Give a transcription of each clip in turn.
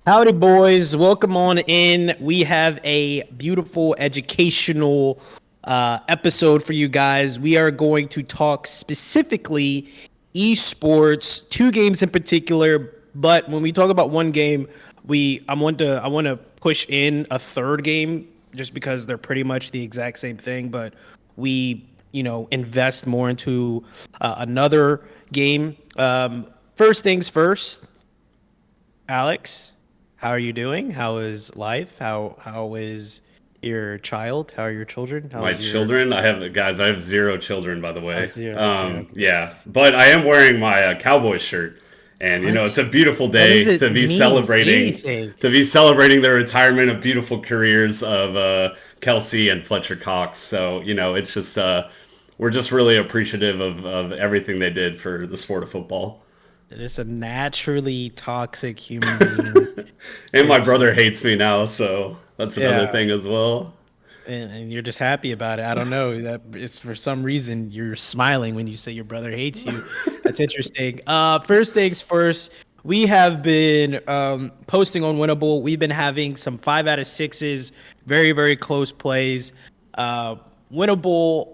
Howdy, boys. Welcome on in. We have a beautiful educational episode for you guys. We are going to talk specifically esports, two games in particular. But when we talk about one game, I want to push in a third game just because they're pretty much the exact same thing. But we invest more into another game. First things first. Alex, how are you doing? How is life? How is your child? How are your children? My How's your children, I have zero children, by the way. how's your okay, okay. Yeah, but I am wearing my Cowboys shirt, and it's What? a beautiful What does day it mean? Anything? to be celebrating the retirement of beautiful careers of Kelsey and Fletcher Cox. So it's just we're just really appreciative of everything they did for the sport of football. It's a naturally toxic human being. And my It's brother hates me now, so that's another yeah, thing as well. and you're just happy about it. I don't know. That it's for some reason you're smiling when you say your brother hates you. That's interesting. First things first. We have been posting on Winnable. We've been having some 5 out of 6s, very, very close plays. Winnable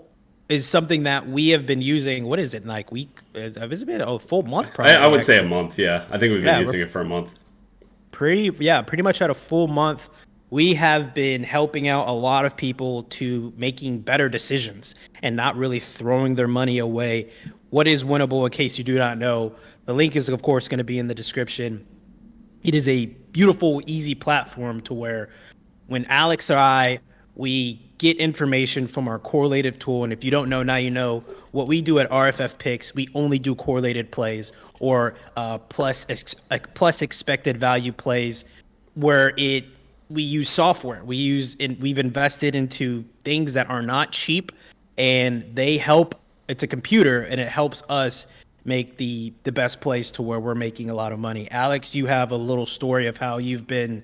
is something that we have been using. What is it, like week? Has it been a full month I probably, would say a actually? month. Yeah, I think we've been Yeah, we're using it for a month. pretty much at a full month. We have been helping out a lot of people to making better decisions and not really throwing their money away. What is Winnable, in case you do not know? The link is, of course, going to be in the description. It is a beautiful, easy platform to where when Alex or we get information from our correlated tool. And if you don't know, now you know what we do at RFF Picks. We only do correlated plays or plus expected value plays where we use software. We've invested into things that are not cheap and they help. It's a computer and it helps us make the best place to where we're making a lot of money. Alex, you have a little story of how you've been,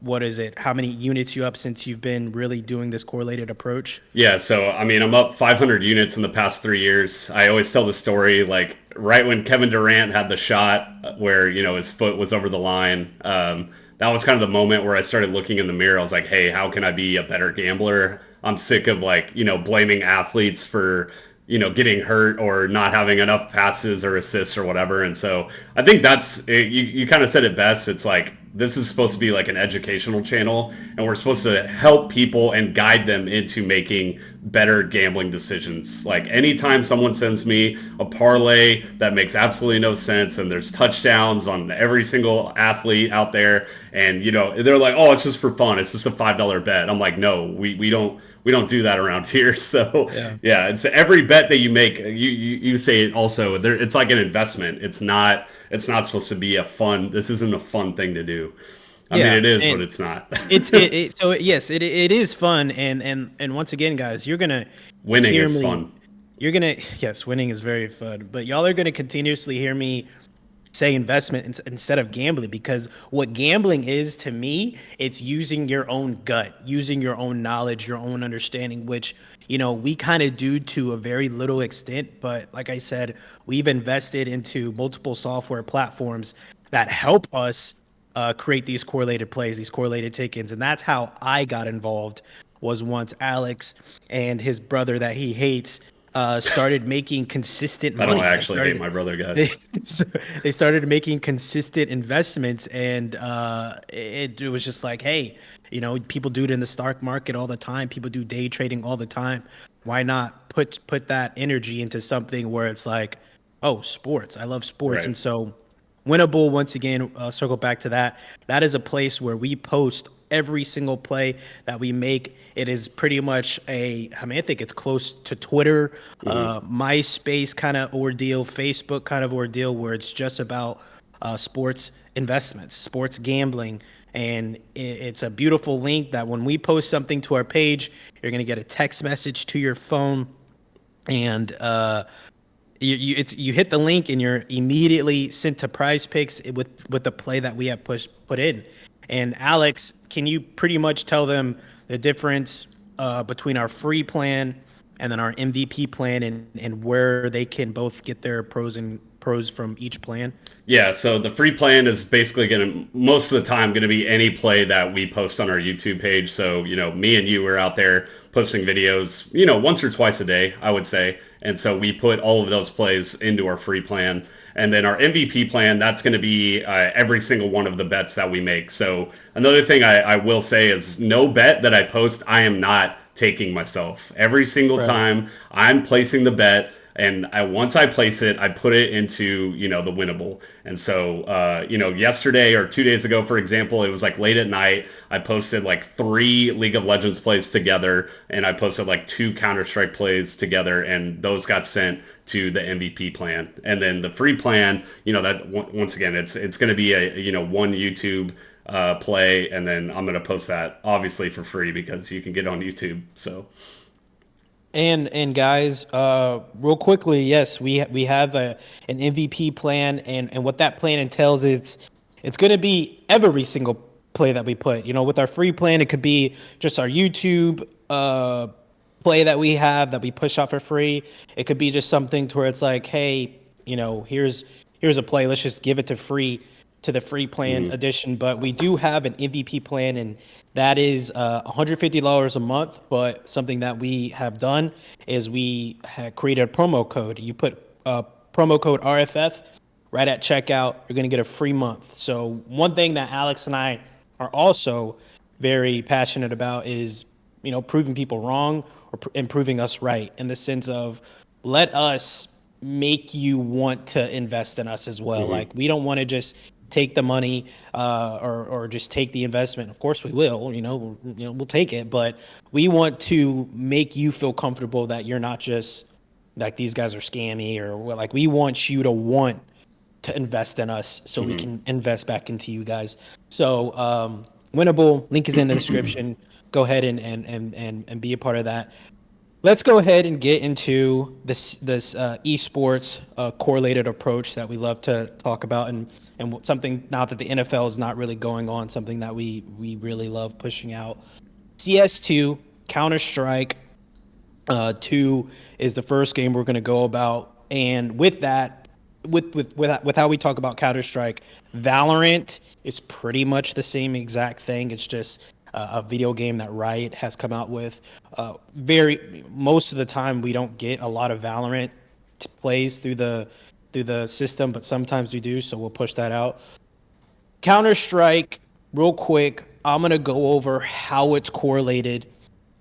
what is it? How many units you up since you've been really doing this correlated approach? Yeah, so I mean, I'm up 500 units in the past 3 years. I always tell the story like right when Kevin Durant had the shot where his foot was over the line. That was kind of the moment where I started looking in the mirror. I was like, hey, how can I be a better gambler? I'm sick of like blaming athletes for getting hurt or not having enough passes or assists or whatever. And so I think that's it, you kind of said it best. It's like this is supposed to be like an educational channel, and we're supposed to help people and guide them into making better gambling decisions. Like anytime someone sends me a parlay that makes absolutely no sense and there's touchdowns on every single athlete out there, and they're like, oh, it's just for fun, it's just a $5 bet. I'm like, no, we don't do that around here. So Yeah. yeah, it's every bet that you make. You say it also. It's like an investment. It's not supposed to be a fun. This isn't a fun thing to do. I mean, Yeah. it is, but And it's not. so yes, it is fun. And once again, guys, you're going to Winning hear is me. fun. Yes, winning is very fun, but y'all are going to continuously hear me say investment instead of gambling, because what gambling is to me, it's using your own gut, using your own knowledge, your own understanding, which we kind of do to a very little extent. But like I said, we've invested into multiple software platforms that help us create these correlated plays, these correlated tickets. And that's how I got involved, was once Alex and his brother that he hates started making consistent I don't money. actually hate my brother, They, guys. they started making consistent investments, and it was just like, hey, people do it in the stock market all the time. People do day trading all the time. Why not put that energy into something where it's like, oh, sports. I love sports, Right. and so Winnable, once again, circle back to that. That is a place where we post every single play that we make. It is pretty much I mean, I think it's close to Twitter, Hmm. MySpace kind of ordeal, Facebook kind of ordeal, where it's just about sports investments, sports gambling. And it's a beautiful link that when we post something to our page, you're going to get a text message to your phone. And you hit the link and you're immediately sent to Prize Picks with the play that we have put in. And Alex, can you pretty much tell them the difference between our free plan and then our MVP plan, and where they can both get their pros from each plan? Yeah, so the free plan is basically going to, most of the time, going to be any play that we post on our YouTube page. So, me and you are out there posting videos, once or twice a day, I would say. And so we put all of those plays into our free plan. And then our MVP plan, that's going to be every single one of the bets that we make. So another thing I will say is no bet that I post, I am not taking myself. Every single Right. time I'm placing the bet, and once I place it, I put it into the winnable. And so yesterday or 2 days ago, for example, it was like late at night. I posted like 3 League of Legends plays together, and I posted like 2 Counter-Strike plays together, and those got sent to the MVP plan. And then the free plan, that once again, it's going to be a one YouTube play, and then I'm going to post that obviously for free because you can get on YouTube. So. And guys, real quickly, yes, we have an MVP plan, and what that plan entails is it's going to be every single play that we put. With our free plan, it could be just our YouTube play that we have that we push out for free. It could be just something to where it's like, hey, here's a play. Let's just give it to the free plan edition. But we do have an MVP plan, and that is $150 a month. But something that we have done is we have created a promo code. You put promo code RFF right at checkout. You're going to get a free month. So one thing that Alex and I are also very passionate about is proving people wrong or improving us right, in the sense of let us make you want to invest in us as well. Like, we don't want to just take the money or just take the investment. Of course we will, we'll take it, but we want to make you feel comfortable that you're not just like these guys are scammy, or like we want you to want to invest in us so we can invest back into you guys. So Winnable, link is in the description. Go ahead and be a part of that. Let's go ahead and get into this esports correlated approach that we love to talk about, and something now that the NFL is not really going on, something that we really love pushing out. CS2, Counter-Strike 2 is the first game we're going to go about, and with that, with how we talk about Counter-Strike, Valorant is pretty much the same exact thing. It's just a video game that Riot has come out with. Most of the time we don't get a lot of Valorant plays through the system, but sometimes we do, so we'll push that out. Counter-Strike, real quick, I'm gonna go over how it's correlated,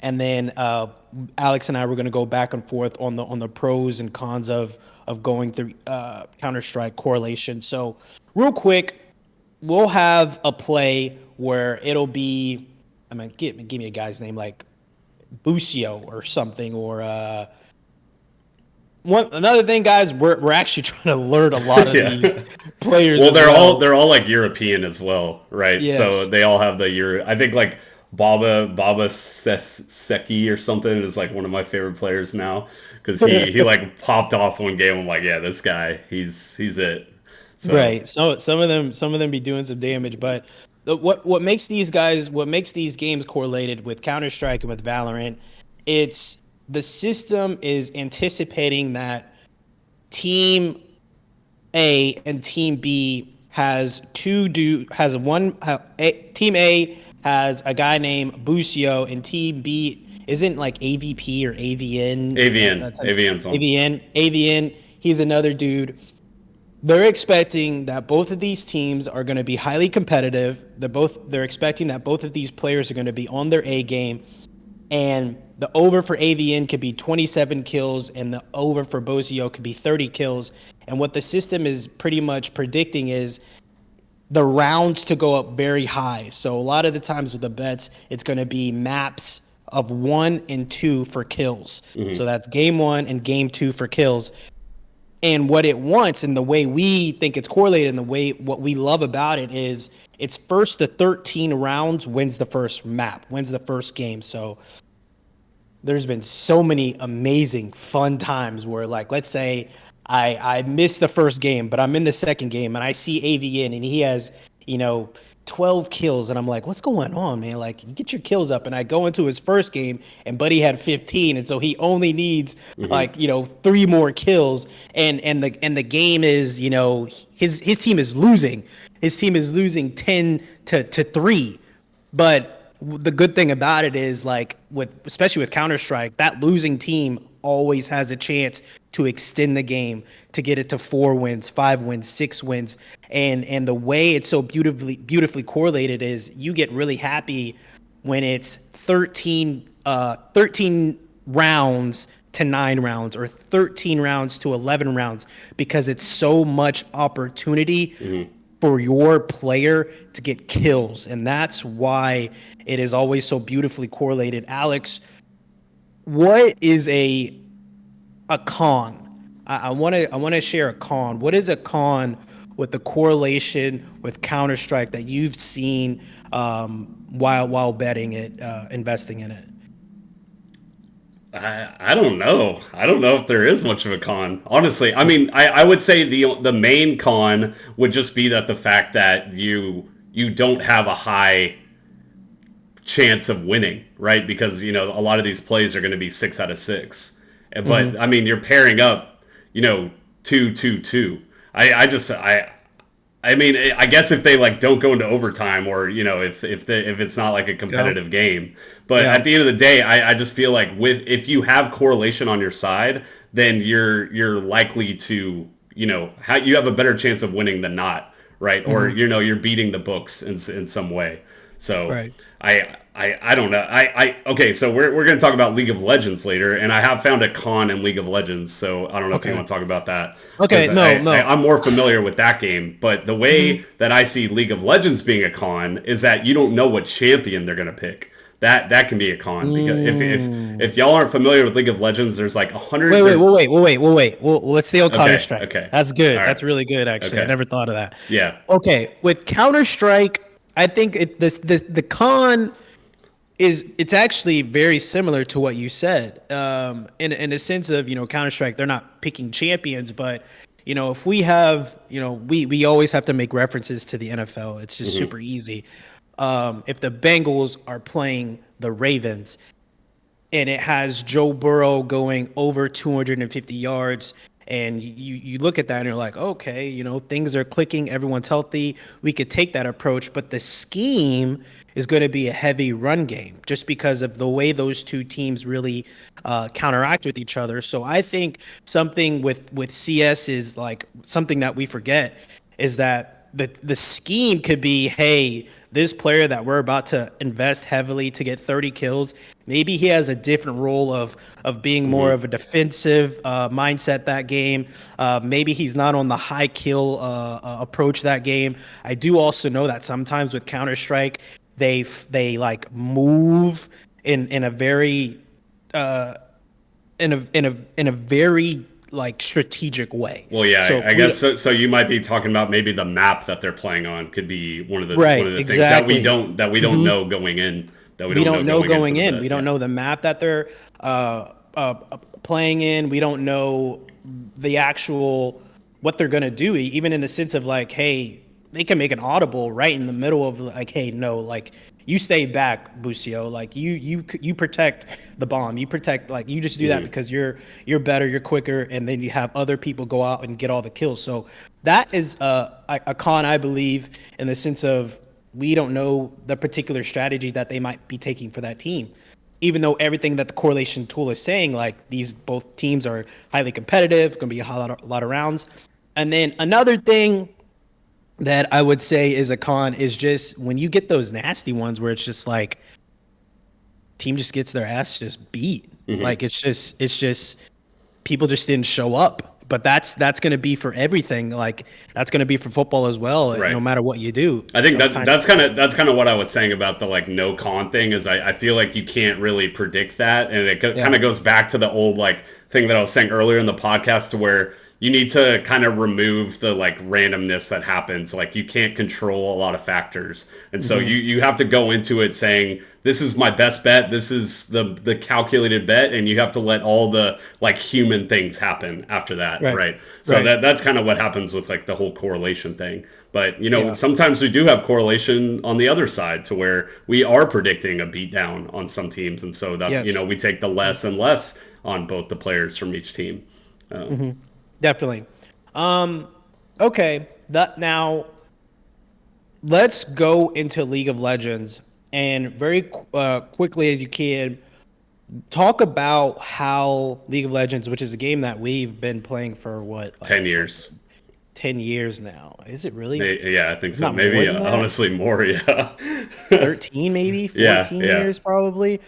and then Alex and I were gonna go back and forth on the pros and cons of going through Counter-Strike correlation. So real quick, we'll have a play where it'll be, give me a guy's name like Busio or something, or another thing, guys. We're actually trying to learn a lot of these players. Well, they're all like European as well, right? Yes. So they all have the Euro. I think like Baba Seki or something is like one of my favorite players now, because he like popped off one game. I'm like, yeah, this guy, he's it. So. Right. So some of them be doing some damage, but what makes these games correlated with Counter-Strike and with Valorant, it's the system is anticipating that Team A and Team B Team A has a guy named Busio, and Team B isn't like AVP or AVN. AVN. He's another dude. They're expecting that both of these teams are going to be highly competitive. They're expecting that both of these players are going to be on their A game, and the over for AVN could be 27 kills, and the over for Busio could be 30 kills. And what the system is pretty much predicting is the rounds to go up very high. So a lot of the times with the bets, it's going to be maps of 1 and 2 for kills. So that's game 1 and game 2 for kills. And what it wants, and the way we think it's correlated, and what we love about it is it's first to 13 rounds wins the first map, wins the first game. So there's been so many amazing, fun times where, like, let's say I missed the first game, but I'm in the second game, and I see AVN, and he has, 12 kills, and I'm like, what's going on, man? Like, you get your kills up. And I go into his first game, and Buddy had 15, and so he only needs like, 3 more kills, and the game is, his team is losing. His team is losing 10 to 3. But the good thing about it is, like, especially with Counter-Strike, that losing team always has a chance to extend the game, to get it to 4 wins, 5 wins, 6 wins. And the way it's so beautifully correlated is you get really happy when it's 13 rounds to 9 rounds, or 13 rounds to 11 rounds, because it's so much opportunity for your player to get kills. And that's why it is always so beautifully correlated. Alex, what is a con? I want to share a con. What is a con with the correlation with Counter-Strike that you've seen while betting it, investing in it? I don't know. I don't know if there is much of a con. Honestly, I mean, I would say the main con would just be that the fact that you don't have a high chance of winning, right? Because a lot of these plays are going to be 6 out of 6. But I mean, you're pairing up, 2-2-2. I mean, I guess if they like don't go into overtime, or if it's not like a competitive game, but at the end of the day, I just feel like if you have correlation on your side, then you're likely to you have a better chance of winning than not, right? Or you're beating the books in some way. So Right. I don't know. Okay, so we're going to talk about League of Legends later, and I have found a con in League of Legends, so I don't know if you want to talk about that. Okay, no. I'm more familiar with that game, but the way that I see League of Legends being a con is that you don't know what champion they're going to pick. That can be a con, because if y'all aren't familiar with League of Legends, there's like 100. Wait. Well, let's stay on Counter-Strike. Okay. That's good. All That's right. really good, actually. Okay. I never thought of that. Yeah. Okay, with Counter-Strike, I think the con is, it's actually very similar to what you said. In a sense of, Counter-Strike, they're not picking champions, but if we have, we always have to make references to the NFL. It's just super easy. If the Bengals are playing the Ravens, and it has Joe Burrow going over 250 yards, and you look at that and you're like, okay, things are clicking, everyone's healthy, we could take that approach. But the scheme is going to be a heavy run game, just because of the way those two teams really counteract with each other. So I think something with CS is like, something that we forget is that the scheme could be, hey, this player that we're about to invest heavily to get 30 kills, maybe he has a different role of being more of a defensive mindset that game. Maybe he's not on the high kill approach that game. I do also know that sometimes with Counter-Strike, they like move in a very very like strategic way. Well, yeah, So I guess so. So you might be talking about maybe the map that they're playing on could be one of the things exactly. that we don't know going in. We don't know going in. We don't yeah. know the map that they're playing in. We don't know the actual what they're gonna do, even in the sense of like, hey, they can make an audible right in the middle of like, hey, no, like, you stay back, Busio. Like, you protect the bomb. You protect, like, you just do that because you're better, you're quicker, and then you have other people go out and get all the kills. So that is a con, I believe, in the sense of we don't know the particular strategy that they might be taking for that team. Even though everything that the correlation tool is saying, like, these both teams are highly competitive, going to be a lot of rounds. And then another thing that I would say is a con is just when you get those nasty ones where it's just like team just gets their ass just beat. Like it's just people just didn't show up. But that's going to be for everything. Like that's going to be for football as well, right. No matter what you do. I think that's kind of what I was saying about the like no con thing is I feel like you can't really predict that, and it kind of goes back to the old like thing that I was saying earlier in the podcast to where you need to kind of remove the like randomness that happens. Like you can't control a lot of factors. And so you have to go into it saying, this is my best bet. This is the calculated bet. And you have to let all the like human things happen after that. Right. So that's kind of what happens with like the whole correlation thing. But, sometimes we do have correlation on the other side to where we are predicting a beatdown on some teams. And so that, we take the less and less on both the players from each team. Definitely. Okay. Now, let's go into League of Legends and very quickly as you can, talk about how League of Legends, which is a game that we've been playing for 10 years. 10 years now. Is it really? Yeah, I think so. Maybe honestly more, yeah. 13 maybe? 14 years probably.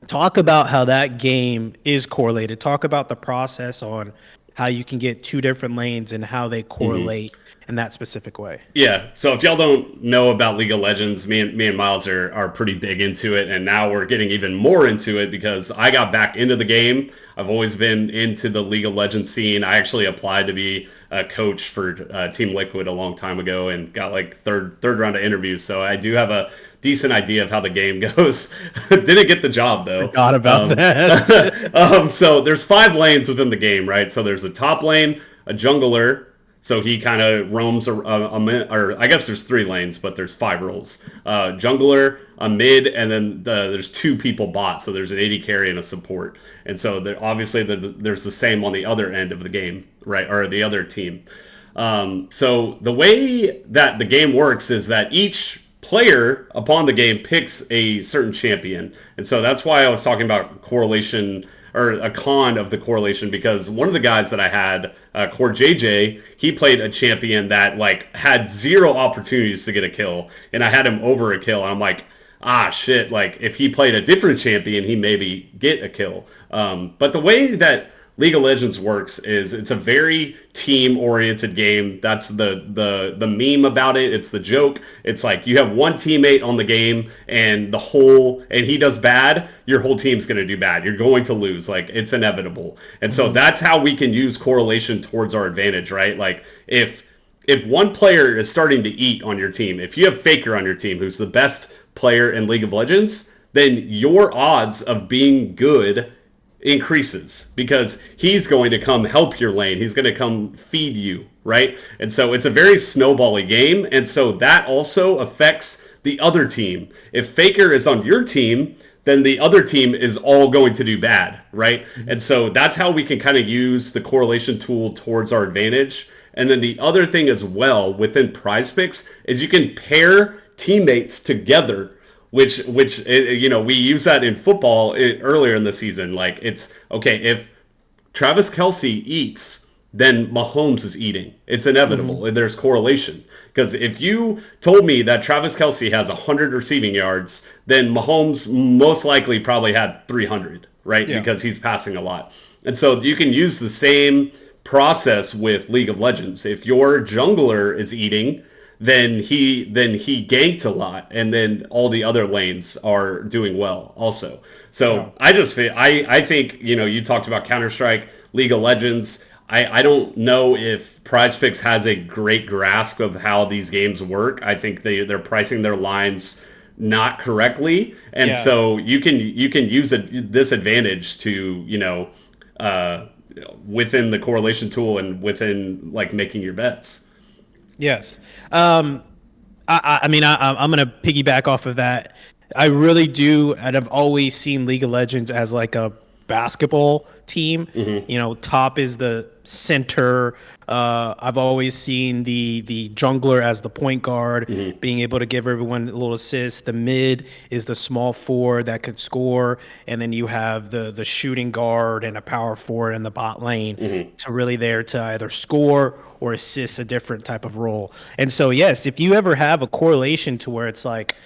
Talk about how that game is correlated. Talk about the process on how you can get two different lanes and how they correlate in that specific way. Yeah. So if y'all don't know about League of Legends, me and Miles are pretty big into it, and now we're getting even more into it because I got back into the game. I've always been into the League of Legends scene. I actually applied to be a coach for Team Liquid a long time ago and got like third round of interviews. So I do have a decent idea of how the game goes. Didn't get the job though. Forgot about that. So there's 5 lanes within the game, right? So there's a top lane, a jungler. So he kind of roams, or I guess there's 3 lanes, but there's 5 roles. Jungler, a mid, and then there's 2 people bot. So there's an AD carry and a support. And so obviously there's the same on the other end of the game, right? Or the other team. So the way that the game works is that each player upon the game picks a certain champion. And so that's why I was talking about correlation, or a con of the correlation, because one of the guys that I had, Core JJ, he played a champion that like had 0 opportunities to get a kill, and I had him over a kill. And I'm like, shit, like if he played a different champion, he maybe get a kill. But the way that League of Legends works is it's a very team-oriented game. That's the meme about it. It's the joke. It's like you have one teammate on the game and he does bad, your whole team's going to do bad. You're going to lose. Like it's inevitable. And so that's how we can use correlation towards our advantage, right? Like if one player is starting to eat on your team, if you have Faker on your team, who's the best player in League of Legends, then your odds of being good increases because he's going to come help your lane. He's going to come feed you, right? And so it's a very snowbally game. And so that also affects the other team. If Faker is on your team, then the other team is all going to do bad, right? And so that's how we can kind of use the correlation tool towards our advantage. And then the other thing as well within PrizePicks is you can pair teammates together, which we use that in football earlier in the season. Like it's okay, if Travis Kelce eats, then Mahomes is eating. It's inevitable. And there's correlation. Because if you told me that Travis Kelce has 100 receiving yards, then Mahomes most likely probably had 300, right? Yeah. Because he's passing a lot. And so you can use the same process with League of Legends. If your jungler is eating, then he ganked a lot, and then all the other lanes are doing well also. So yeah. I think, you talked about Counter-Strike, League of Legends. I don't know if PrizePicks has a great grasp of how these games work. I think they're pricing their lines not correctly, and so you can use this advantage to within the correlation tool and within like making your bets. Yes. I'm going to piggyback off of that. I really do, and I've always seen League of Legends as like a basketball team. Top is the center. I've always seen the jungler as the point guard, being able to give everyone a little assist. The mid is the small forward that could score, and then you have the shooting guard and a power forward in the bot lane to really there to either score or assist a different type of role. And so yes, if you ever have a correlation to where it's like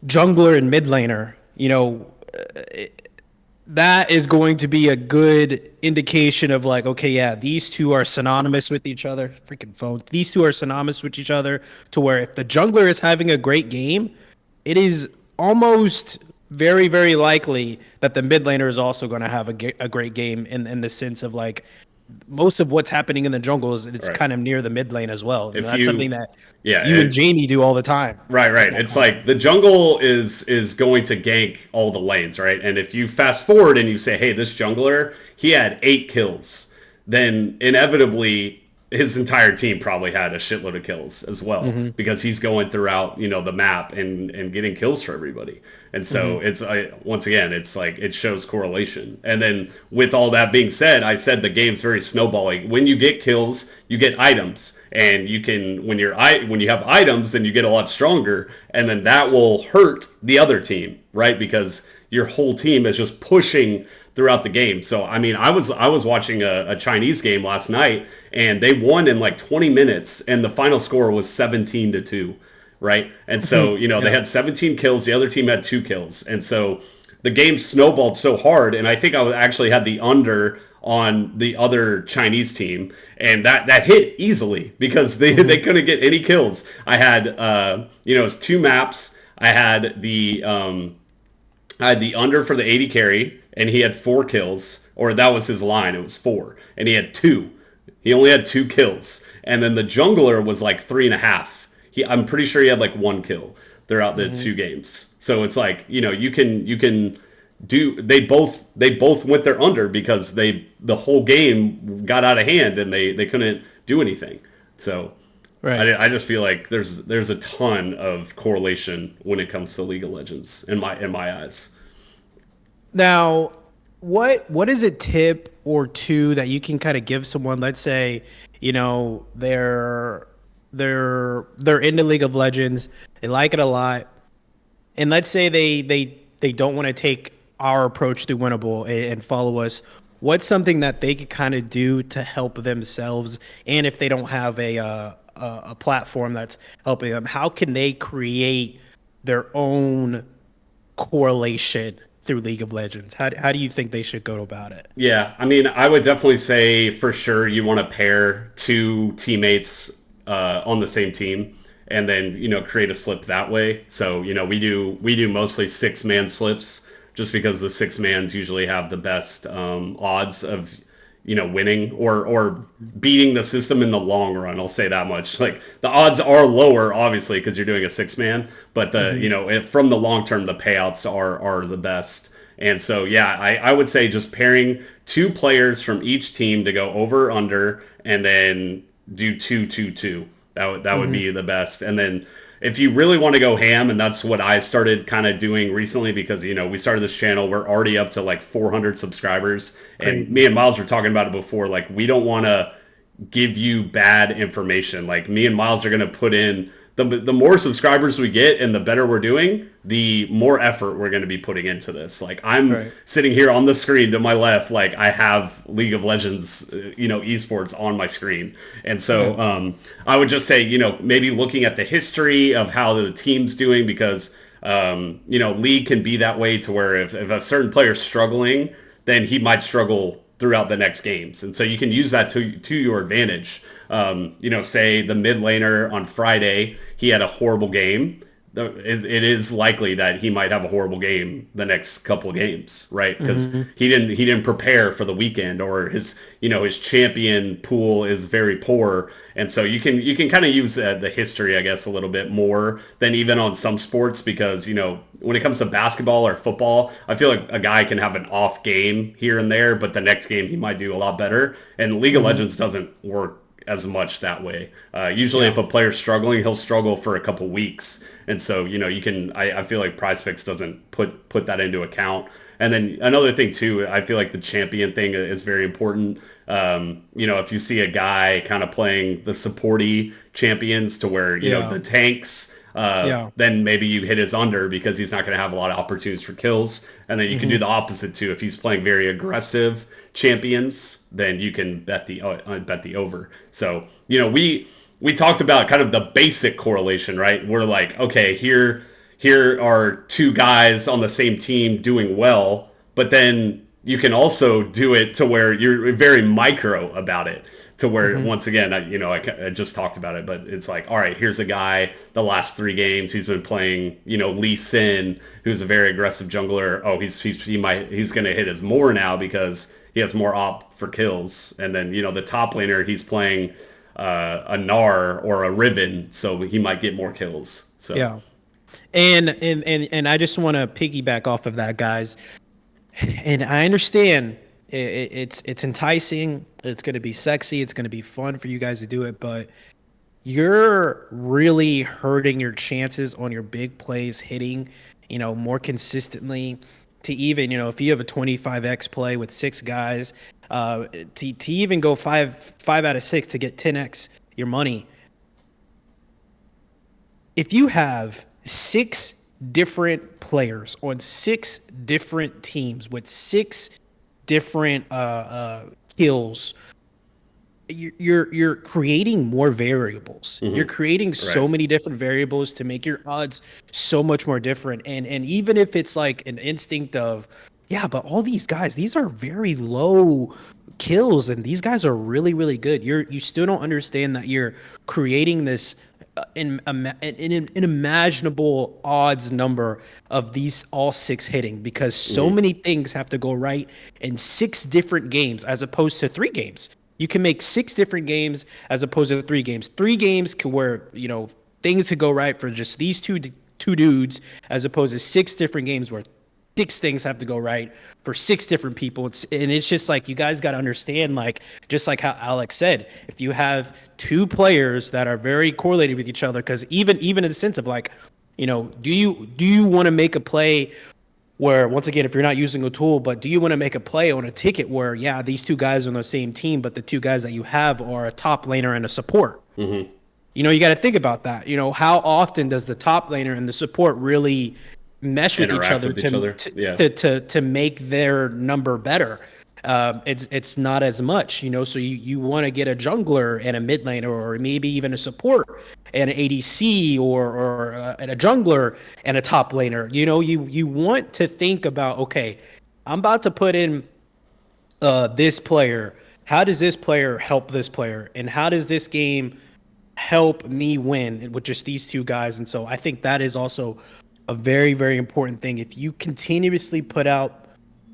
jungler and mid laner, that is going to be a good indication of like, okay, yeah, these two are synonymous with each other. Freaking phone. These two are synonymous with each other to where if the jungler is having a great game, it is almost very, very likely that the mid laner is also going to have a great game in the sense of like most of what's happening in the jungle is it's Right. kind of near the mid lane as well. And If that's something you, that yeah, you and Jamie do all the time. right, With right. that It's content. like the jungle is going to gank all the lanes, right? And if you fast forward and you say, hey, this jungler, he had 8 kills, then inevitably his entire team probably had a shitload of kills as well Mm-hmm. because he's going throughout the map and getting kills for everybody. And so Mm-hmm. it's once again, it's like it shows correlation. And then with all that being said, I said the game's very snowballing. When you get kills, you get items, and you can when you have items, then you get a lot stronger, and then that will hurt the other team, right? Because your whole team is just pushing throughout the game. So I mean, I was watching a Chinese game last night, and they won in like 20 minutes, and the final score was 17-2, right? And so they Yeah. had 17 kills, the other team had 2 kills, and so the game snowballed so hard, and I think I actually had the under on the other Chinese team, and that hit easily because they couldn't get any kills. I had it was 2 maps. I had the under for the 80 carry, and he had 4 kills, or that was his line. It was 4, and he had 2. He only had 2 kills, and then the jungler was like 3.5. I'm pretty sure he had like 1 kill throughout the Mm-hmm. 2 games. So it's like you can do. They both went there under because the whole game got out of hand and they couldn't do anything. So Right. I just feel like there's a ton of correlation when it comes to League of Legends in my eyes. Now, what is a tip or two that you can kind of give someone? Let's say, they're into League of Legends, they like it a lot, and let's say they don't want to take our approach through Winnable and follow us. What's something that they could kind of do to help themselves? And if they don't have a platform that's helping them, how can they create their own correlation through League of Legends? How do you think they should go about it? Yeah, I mean, I would definitely say for sure you want to pair 2 teammates on the same team, and then create a slip that way. So we do mostly 6-man slips just because the 6-mans usually have the best odds of winning or beating the system in the long run. I'll say that much. Like the odds are lower, obviously, because you're doing a 6-man, but from the long term, the payouts are the best. And so, yeah, I would say just pairing 2 players from each team to go over under, and then do 2-2-2. That would be the best. And then if you really want to go ham, and that's what I started kind of doing recently because we started this channel, we're already up to like 400 subscribers, and Crazy. me and Miles were talking about it before. Like we don't want to give you bad information. Like me and Miles are going to put in the more subscribers we get and the better we're doing, the more effort we're going to be putting into this. Like I'm Right. sitting here on the screen to my left, like I have League of Legends, esports on my screen. And so Yeah. I would just say, maybe looking at the history of how the team's doing, because League can be that way to where if a certain player's struggling, then he might struggle throughout the next games. And so you can use that to your advantage. Say the mid laner on Friday, he had a horrible game. It is likely that he might have a horrible game the next couple of games, right? Because Mm-hmm. he didn't prepare for the weekend, or his champion pool is very poor, and so you can kind of use the history, I guess, a little bit more than even on some sports, because when it comes to basketball or football, I feel like a guy can have an off game here and there, but the next game he might do a lot better. And League of Mm-hmm. Legends doesn't work as much that way. Usually, Yeah. if a player's struggling, he'll struggle for a couple weeks, and so you can. I feel like PrizePicks doesn't put that into account. And then another thing too, I feel like the champion thing is very important. If you see a guy kind of playing the supporty champions to where Yeah. the tanks. Yeah. Then maybe you hit his under because he's not going to have a lot of opportunities for kills. And then you can do Mm-hmm. the opposite too. If he's playing very aggressive champions, then you can bet the over. So we talked about kind of the basic correlation, right? We're like, okay, here are 2 guys on the same team doing well, but then you can also do it to where you're very micro about it. to where once again, I just talked about it, but it's like, all right, here's a guy. The last 3 games he's been playing, Lee Sin, who's a very aggressive jungler. Oh, he's gonna hit his more now because he has more op for kills. And then the top laner, he's playing a Gnar or a Riven, so he might get more kills. So Yeah. And I just want to piggyback off of that, guys. And I understand it's enticing. It's going to be sexy. It's going to be fun for you guys to do it, but you're really hurting your chances on your big plays hitting, more consistently. To even, if you have a 25x play with 6 guys, to even go five out of 6 to get 10x your money. If you have 6 different players on 6 different teams with 6 different kills, you're creating more variables. You're creating so many different variables to make your odds so much more different. And even if it's like an instinct of, yeah, but all these guys, these are very low kills, and these guys are really, really good. You still don't understand that you're creating this an unimaginable odds number of these all 6 hitting, because so many things have to go right in 6 different games as opposed to 3 games. You can make 6 different games as opposed to 3 games. 3 games where things could go right for just these two dudes, as opposed to 6 different games where 6 things have to go right for 6 different people. It's just like, you guys got to understand, like, just like how Alex said, if you have 2 players that are very correlated with each other, because even in the sense of like, do you want to make a play where, once again, if you're not using a tool, but do you want to make a play on a ticket where, yeah, these 2 guys are on the same team, but the 2 guys that you have are a top laner and a support? You got to think about that. How often does the top laner and the support really mesh with each other to make their number better? It's not as much, so you want to get a jungler and a mid laner, or maybe even a support and an ADC, or and a jungler and a top laner. You want to think about, okay, I'm about to put in this player. How does this player help this player? And how does this game help me win with just these 2 guys? And so I think that is also a very, very important thing. If you continuously put out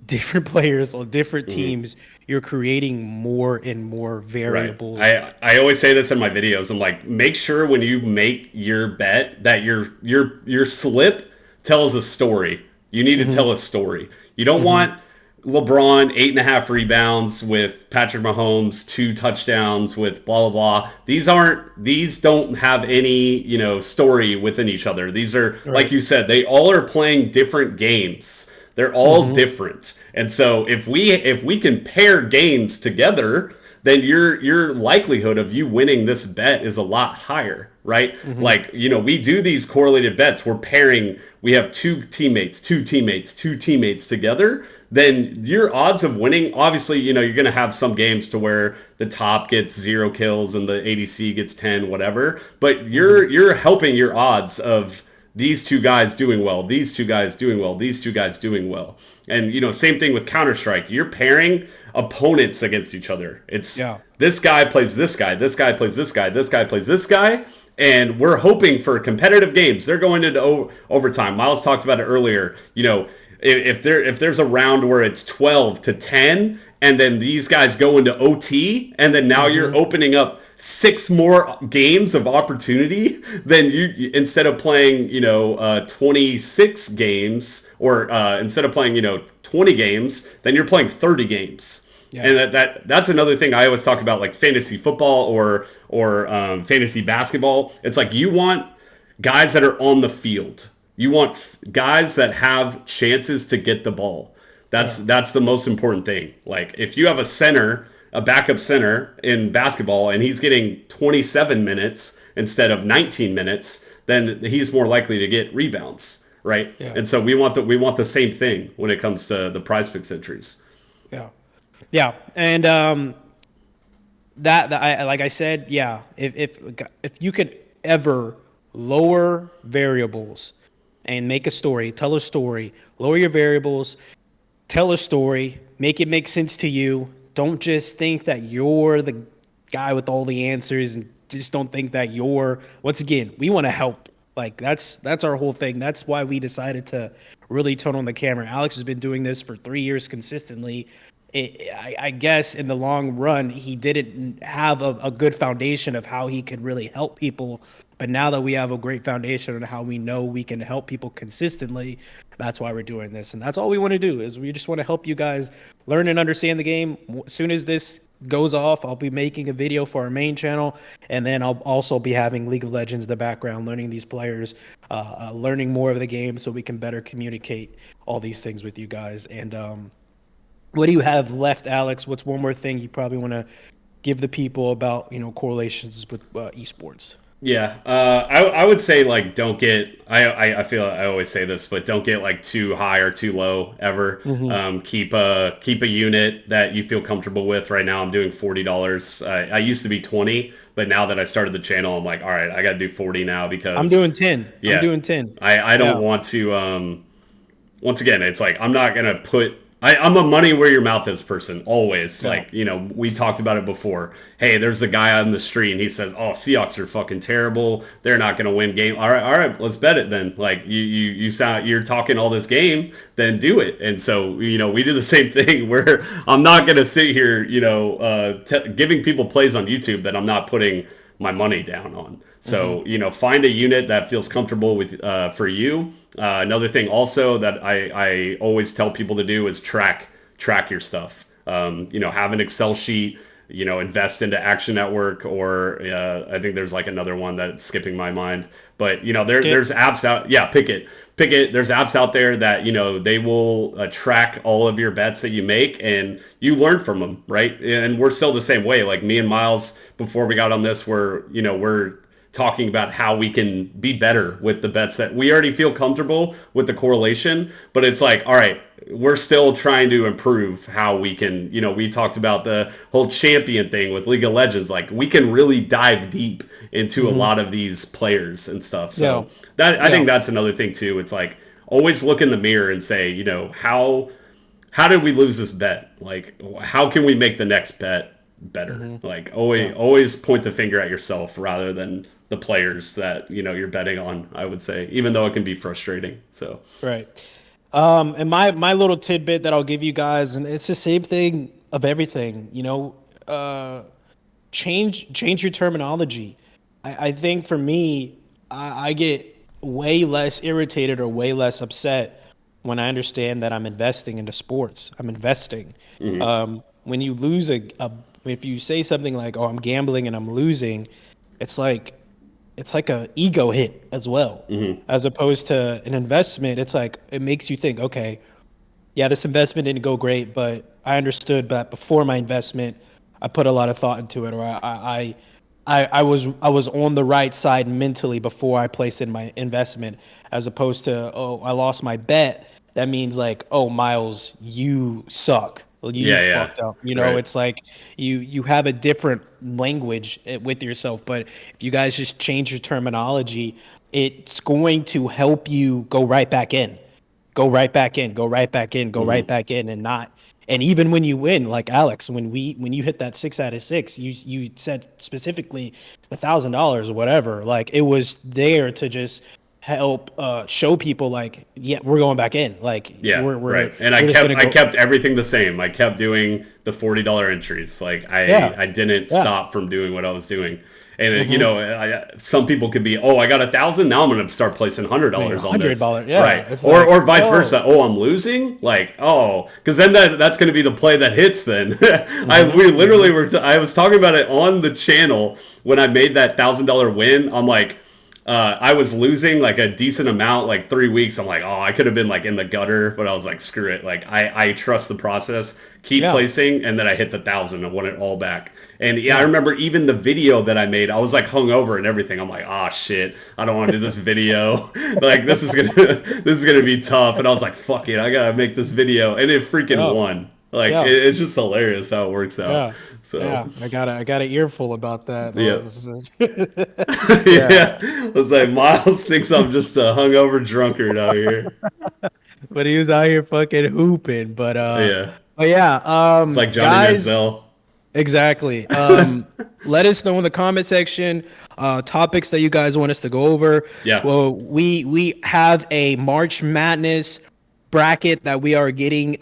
different players on different teams, you're creating more and more variables. Right. I always say this in my videos. I'm like, make sure when you make your bet that your slip tells a story. You need to tell a story. You don't want LeBron 8.5 rebounds with Patrick Mahomes 2 touchdowns with blah blah blah. These don't have any story within each other. These are, like you said, they all are playing different games. They're all different. And so if we can pair games together, then your likelihood of you winning this bet is a lot higher, right? Like, we do these correlated bets. We're pairing, we have 2 teammates together. Then your odds of winning, obviously, you're going to have some games to where the top gets 0 kills and the ADC gets 10, whatever. But you're helping your odds of these 2 guys doing well, these 2 guys doing well, these 2 guys doing well. And, same thing with Counter-Strike. You're pairing opponents against each other. It's this guy plays this guy, this guy plays this guy, this guy plays this guy. And we're hoping for competitive games. They're going into overtime. Miles talked about it earlier. If there's a round where it's 12-10, and then these guys go into OT, and then now you're opening up 6 more games of opportunity, then you, instead of playing 26 games, or instead of playing 20 games, then you're playing 30 games. And that's another thing I always talk about, like fantasy football or fantasy basketball. It's like, you want guys that are on the field. You want guys that have chances to get the ball. That's the most important thing. Like, if you have a backup center in basketball, and he's getting 27 minutes instead of 19 minutes, then he's more likely to get rebounds, right? And so we want the same thing when it comes to the PrizePicks entries. Yeah, and that I, like I said, if you could ever lower variables and make a story, tell a story, lower your variables, tell a story, make it make sense to you. Don't just think that you're the guy with all the answers, and just don't think that you're, once again, we want to help. Like that's our whole thing. That's why we decided to really turn on the camera. Alex has been doing this for 3 years consistently. I guess in the long run, he didn't have a good foundation of how he could really help people. But now that we have a great foundation on how we know we can help people consistently, that's why we're doing this. And that's all we want to do is we just want to help you guys learn and understand the game. As soon as this goes off, I'll be making a video for our main channel, and then I'll also be having League of Legends in the background, learning these players, learning more of the game so we can better communicate all these things with you guys. And what do you have left, Alex? What's one more thing you probably want to give the people about, correlations with esports? Yeah, I would say like don't get I feel I always say this, but don't get like too high or too low ever. Keep a unit that you feel comfortable with. Right now I'm doing $40. I used to be 20, but now that I started the channel, I'm like, all right, I got to do 40 now because I'm doing 10. Yeah, I'm doing 10. I don't want to. Once again, it's like I'm not gonna put. I'm a money where your mouth is person, always. Yeah. Like, we talked about it before. Hey, there's the guy on the street, and he says, oh, Seahawks are fucking terrible. They're not going to win game. All right, let's bet it then. Like, you're talking all this game, then do it. And so, we do the same thing where I'm not going to sit here, giving people plays on YouTube that I'm not putting my money down on. So, find a unit that feels comfortable with for you. Another thing also that I always tell people to do is track your stuff. Have an Excel sheet, invest into Action Network, or I think there's like another one that's skipping my mind. But, there's apps out. Yeah, pick it. There's apps out there that, they will track all of your bets that you make and you learn from them, right? And we're still the same way. Like me and Miles, before we got on this, we're talking about how we can be better with the bets that we already feel comfortable with the correlation, but it's like, all right, we're still trying to improve how we can, we talked about the whole champion thing with League of Legends. Like we can really dive deep into a lot of these players and stuff. So I think that's another thing too. It's like always look in the mirror and say, how did we lose this bet? Like, how can we make the next bet better? Like always point the finger at yourself rather than the players that you're betting on, I would say, even though it can be frustrating. So right. And my little tidbit that I'll give you guys, and it's the same thing of everything, change your terminology. I think for me, I get way less irritated or way less upset when I understand that I'm investing into sports. I'm investing. When you lose if you say something like, oh, I'm gambling and I'm losing, it's like a ego hit as well, as opposed to an investment. It's like, it makes you think, okay, yeah, this investment didn't go great, but I understood that before my investment, I put a lot of thought into it, or I was on the right side mentally before I placed in my investment, as opposed to, oh, I lost my bet. That means like, oh, Miles, you suck. Well, you fucked up. Right. It's like you have a different language with yourself. But if you guys just change your terminology, it's going to help you go right back in, right back in, right back in, and not. And even when you win, like Alex, when you hit that 6 out of 6, you said specifically $1,000 or whatever. Like it was there to just help show people like, yeah, we're going back in. Like, we're right. And I kept everything the same. I kept doing the $40 entries. Like I didn't stop from doing what I was doing. And some people could be, oh, I got 1,000. Now I'm going to start placing $100 on this. Yeah, right. Or vice versa. Oh, I'm losing. Like, oh, because then that's going to be the play that hits. Then we literally were. I was talking about it on the channel when I made that $1,000 win. I'm like, I was losing like a decent amount, like 3 weeks. I'm like, oh, I could have been like in the gutter, but I was like, screw it. Like I trust the process, keep placing. And then I hit the 1,000 and won it all back. And I remember even the video that I made, I was like hungover and everything. I'm like, oh shit, I don't want to do this video. Like this is gonna be tough. And I was like, fuck it, I gotta make this video. And it freaking won. Like it's just hilarious how it works out. Yeah. So I got an earful about that. Yeah. It's like Miles thinks I'm just a hungover drunkard out here. But he was out here fucking hooping. But yeah. But yeah. It's like Johnny Manziel. Exactly. Let us know in the comment section topics that you guys want us to go over. Yeah. Well, we have a March Madness bracket that we are getting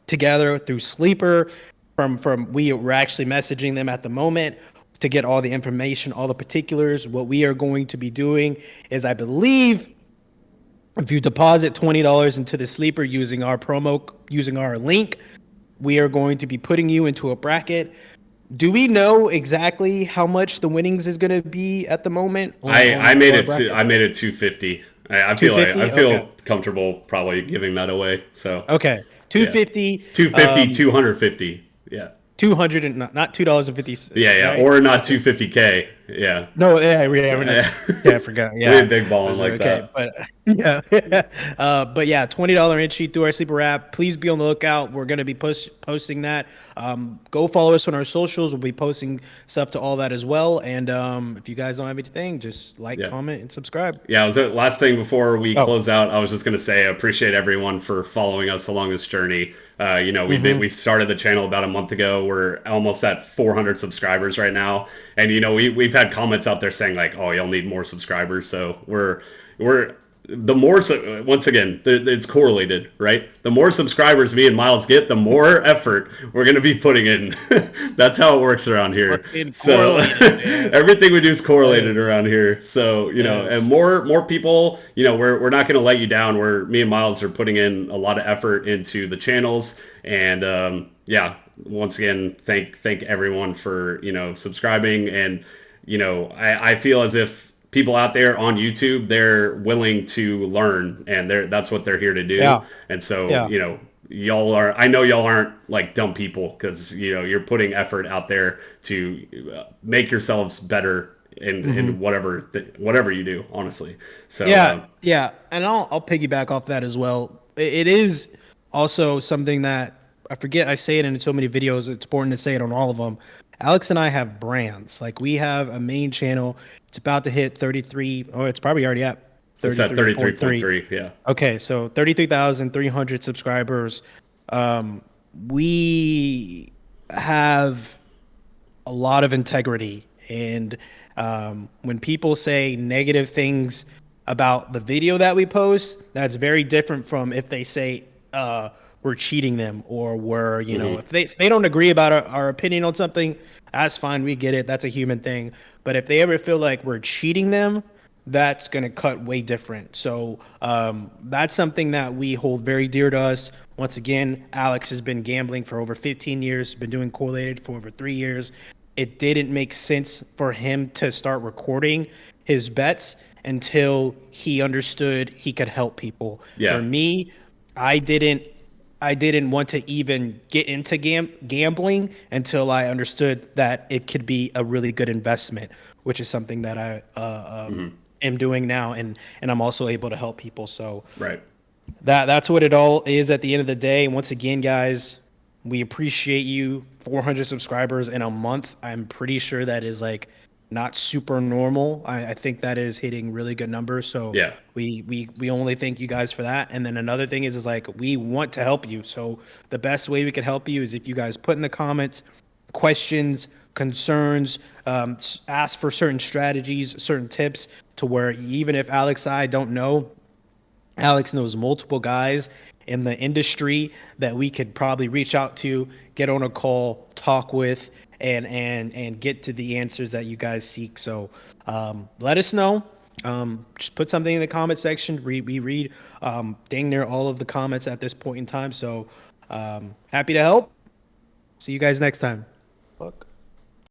together through Sleeper. We're actually messaging them at the moment to get all the information, all the particulars. What we are going to be doing is, I believe, if you deposit $20 into the Sleeper using our link, we are going to be putting you into a bracket. Do we know exactly how much the winnings is going to be at the moment I on made our it to bracket? 250. I feel like I 250? Okay. feel comfortable probably giving that away. So Okay. yeah, 250, 250, 250. Yeah. 200 and not $2.50, Yeah, yeah, right? or not Okay. 250K. Yeah. No, yeah, we're not. Yeah. Yeah, I forgot. We Yeah, ain't big balling like okay, that. but yeah, but yeah, $20 entry through our sleeper app. Please be on the lookout. We're gonna be posting that. Go follow us on our socials. We'll be posting stuff to all that as well. And if you guys don't have anything, just like, Yeah. comment, and subscribe. Yeah, was it last thing before we Oh, close out? I was just gonna say I appreciate everyone for following us along this journey. We started the channel about a month ago. We're almost at 400 subscribers right now, and we've had comments out there saying like, "Oh, you'll need more subscribers." So we're the more once again it's correlated, right? The more subscribers me and Miles get, the more effort we're going to be putting in. That's how it works around here. fucking So correlated, man. everything we do is correlated Yes, around here. So and yes. more people, we're not going to let you down. Me and Miles are putting in a lot of effort into the channels, and yeah, once again, thank everyone for subscribing. And I feel as if people out there on YouTube, they're willing to learn, and that's what they're here to do. Yeah, And so, yeah. y'all are, I know y'all aren't like dumb people, because you're putting effort out there to make yourselves better in whatever you do, honestly. So Yeah, yeah, and I'll piggyback off that as well. It is also something that I forget. I say it in so many videos. It's important to say it on all of them. Alex and I have brands. Like, we have a main channel. It's about to hit 33. Oh, it's probably already at it's at 33.3. 33.3. Yeah. Okay, so 33,300 subscribers. We have a lot of integrity. And when people say negative things about the video that we post, that's very different from if they say we're cheating them, or we're, if they don't agree about our opinion on something, that's fine. We get it. That's a human thing. But if they ever feel like we're cheating them, that's going to cut way different. So that's something that we hold very dear to us. Once again, Alex has been gambling for over 15 years, been doing correlated for over 3 years. It didn't make sense for him to start recording his bets until he understood he could help people. For Yeah. me, I didn't want to even get into gambling until I understood that it could be a really good investment, which is something that I am doing now, and I'm also able to help people. So Right. that's what it all is at the end of the day. And once again, guys, we appreciate you. 400 subscribers in a month. I'm pretty sure that is like not super normal. I think that is hitting really good numbers. So Yeah. we only thank you guys for that. And then another thing is like, we want to help you. So the best way we could help you is if you guys put in the comments questions, concerns, ask for certain strategies, certain tips, to where even if Alex and I don't know, Alex knows multiple guys in the industry that we could probably reach out to, get on a call, talk with, and get to the answers that you guys seek. So let us know. Just put something in the comment section. We read dang near all of the comments at this point in time. So happy to help. See you guys next time. Fuck.